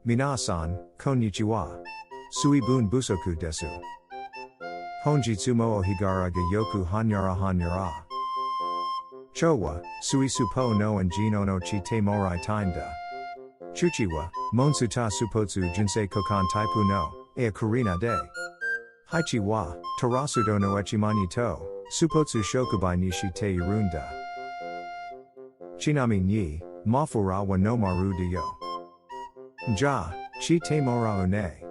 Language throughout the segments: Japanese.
皆さん、こんにちは。水分不足です。本日もお日柄がよくはにゃらはにゃら。今日は、スイスポのエンジン音をしてもらいたいんだ。中地は、モンスタースポーツ純正股間タイプのエアカリナで。配置は、トラスドのエマニと、スポーツ触媒にしているんだ。ちなみに、マフラーはノマルディオ。じゃあ、してもらうね。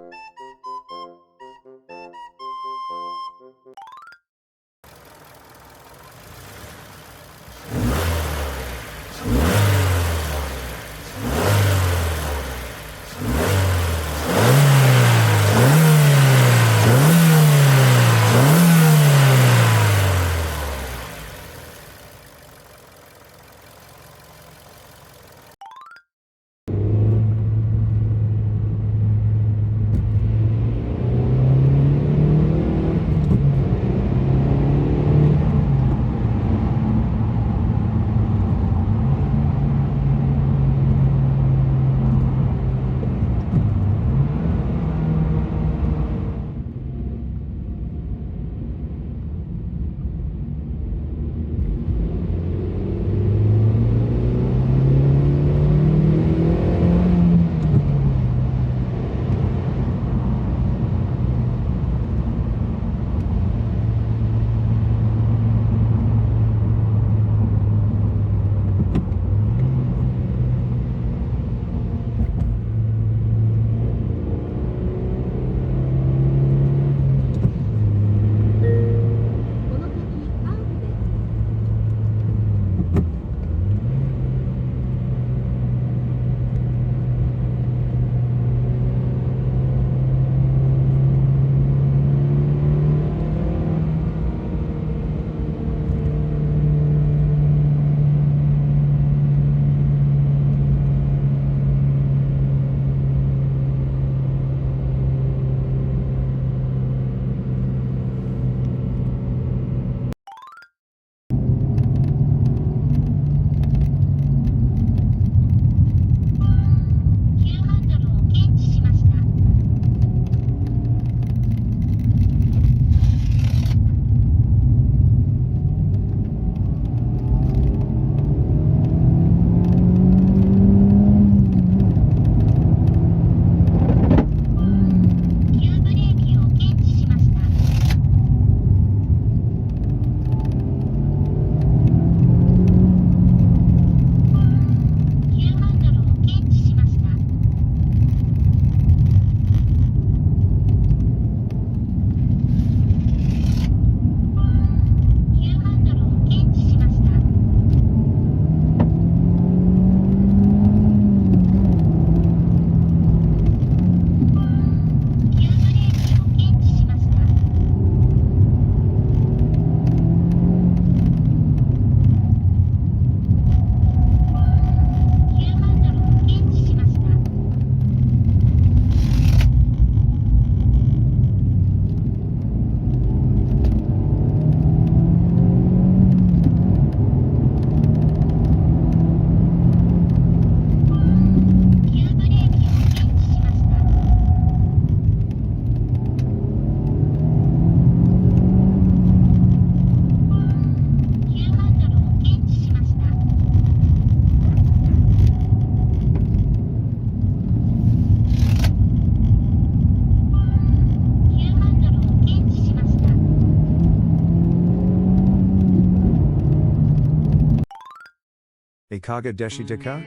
いかがでしたか？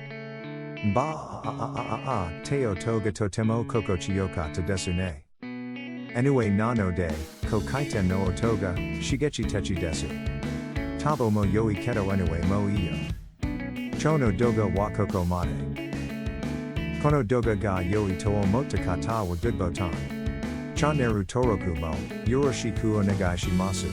手音がとても心地よかったですね。Anyway なので、回転の音が刺激的です。多分も良いけど Anyway もいいよ。今日の動画はここまで。この動画が良いと思った方はグッドボタン。チャンネル登録もよろしくお願いします。